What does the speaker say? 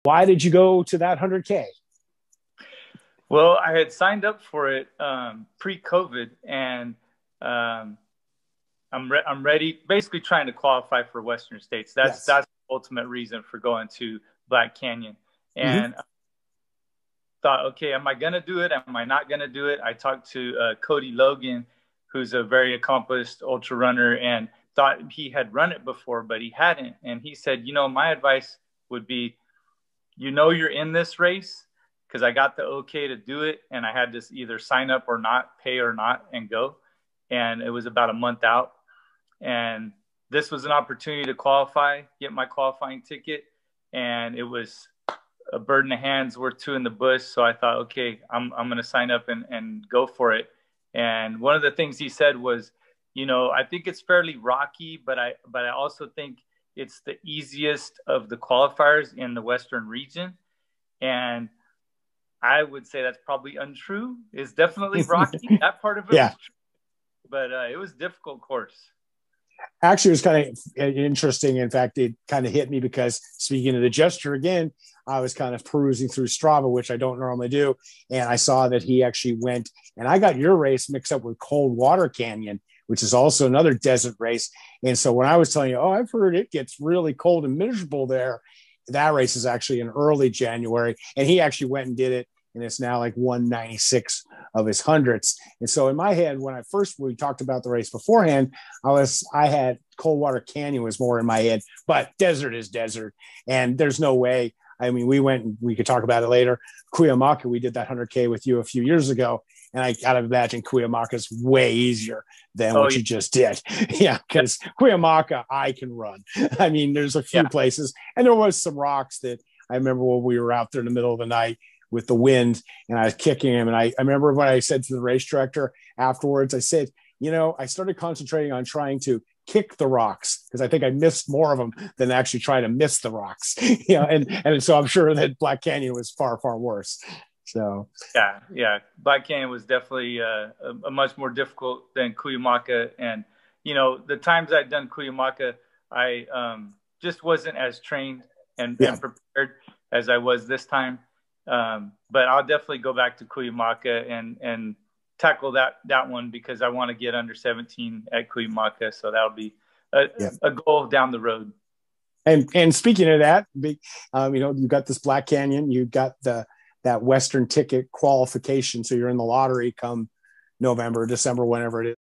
Why did you go to that 100K? Well, I had signed up for it pre-COVID, and um, I'm ready. Basically, trying to qualify for Western States. Yes. That's the ultimate reason for going to Black Canyon. Mm-hmm. And I thought, okay, am I gonna do it? Am I not gonna do it? I talked to Cody Logan, who's a very accomplished ultra runner, and thought he had run it before, but he hadn't. And he said, my advice would be, you're in this race, because I got the okay to do it, and I had to either sign up or not, pay or not, and go. And it was about a month out, and this was an opportunity to qualify, get my qualifying ticket, and it was a bird in the hands worth two in the bush. So I thought, okay, I'm going to sign up and go for it. And one of the things he said was, I think it's fairly rocky, but I also think it's the easiest of the qualifiers in the Western region. And I would say that's probably untrue. It's definitely rocky. That part of it Yeah. was true, but it was a difficult course. Actually, it was kind of interesting. In fact, it kind of hit me because, speaking of the gesture again, I was kind of perusing through Strava, which I don't normally do. And I saw that he actually went, and I got your race mixed up with Cold Water Canyon, which is also another desert race. And so when I was telling you, oh, I've heard it gets really cold and miserable there, that race is actually in early January. And he actually went and did it. And it's now like 196 of his hundreds. And so in my head, when we talked about the race beforehand, I had Coldwater Canyon was more in my head, but desert is desert. And there's no way. I mean, we could talk about it later. Cuyamaca, we did that 100K with you a few years ago. And I got to imagine Cuyamaca is way easier than what you just did. Yeah, because Cuyamaca, I can run. I mean, there's a few places, and there was some rocks that I remember when we were out there in the middle of the night with the wind, and I was kicking him. And I remember what I said to the race director afterwards. I said, I started concentrating on trying to kick the rocks because I think I missed more of them than actually trying to miss the rocks. And so I'm sure that Black Canyon was far, far worse. So yeah, Black Canyon was definitely a much more difficult than Cuyamaca. And the times I'd done Cuyamaca, I just wasn't as trained and prepared as I was this time. But I'll definitely go back to Cuyamaca and tackle that one, because I want to get under 17 at Cuyamaca. So that'll be a goal down the road. And speaking of that, you got this Black Canyon, you got that Western ticket qualification. So you're in the lottery come November, December, whenever it is.